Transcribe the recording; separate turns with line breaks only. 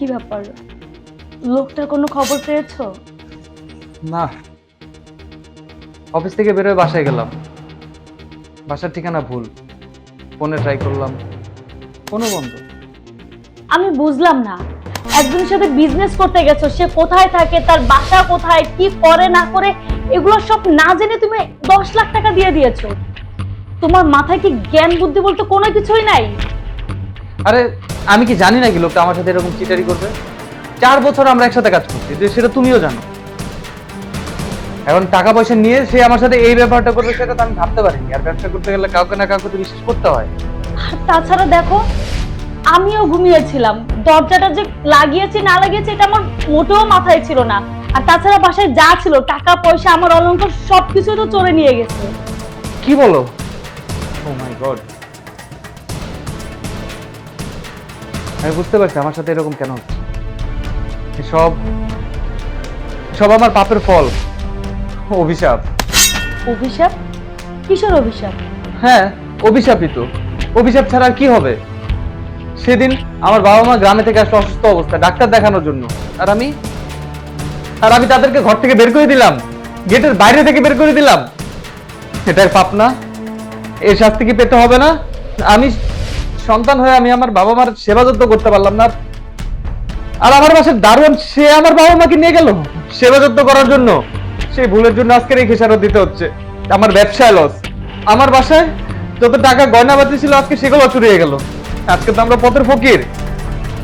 কি ব্যাপার, লোকটার কোনো খবর পেয়েছো?
না, অফিস থেকে বেরোয় বাসায় গেলাম, বাসার ঠিকানা ভুল, ফোনে ট্রাই করলাম, ফোনও বন্ধ।
আমি বুঝলাম না, একজনের সাথে বিজনেস করতে গেছো, সে কোথায় থাকে, তার বাসা কোথায়, কি করে না করে, এগুলো সব না জেনে তুমি 10 লাখ টাকা দিয়ে দিয়েছো। তোমার মাথায় কি জ্ঞান বুদ্ধি বলতে কোনো কিছুই নাই?
আরে আমি কি জানি নাকি লোকটা আমার সাথে এরকম চিটারি করবে? 4 বছর আমরা একসাথে কাজ করছি, সেটা তুমিও জানো। এখন টাকা পয়সা নিয়ে সে আমার সাথে এই ব্যাপারটা করবে সেটা তো আমি ভাবতে পারিনি। আর ব্যবসা করতে গেলে কাউকে না কাউকে তো বিশ্বাস করতে হয়।
আর তাছাড়া দেখো, আমিও ঘুমিয়েছিলাম, দরজাটা যে লাগিয়েছি না লাগিয়েছি এটা আমার মোটেও মাথায় ছিল না। আর তাছাড়া বাসায় যা ছিল, টাকা পয়সা, আমার অলংকার সবকিছু তো চোরে নিয়ে গেছে।
কি বলো? ও মাই গড, আমি বুঝতে পারছি আমার সাথে এরকম কেন হচ্ছে। সব সব আমার পাপের ফল, অভিশাপ।
অভিশাপ? কিসের অভিশাপ?
হ্যাঁ, অভিশাপই তো। অভিশাপ ছাড়া আর কি হবে? সেদিন আমার বাবা মা গ্রামে থেকে আসলো অসুস্থ অবস্থা, ডাক্তার দেখানোর জন্য। আর আমি তাদেরকে ঘর থেকে বের করে দিলাম, গেটের বাইরে থেকে বের করে দিলাম। এটার পাপ না? এর শাস্তি কি পেতে হবে না? আমি সন্তান হয়ে আমি আমার বাবা মার সেবা যত্ন করতে পারলাম না, আর আমার বাসার দারোয়ান সে আমার বাবা মাকে নিয়ে গেল সেবা যত্ন করার জন্য। সেই ভুলের জন্য আজকের এই খেসারত দিতে হচ্ছে। আমার ব্যবসায় লস, আমার বাসায় যত টাকা গয়নাবাতি ছিল আজকে সেগুলো চুরি হয়ে গেল। আজকে তো আমরা পথের ফকির।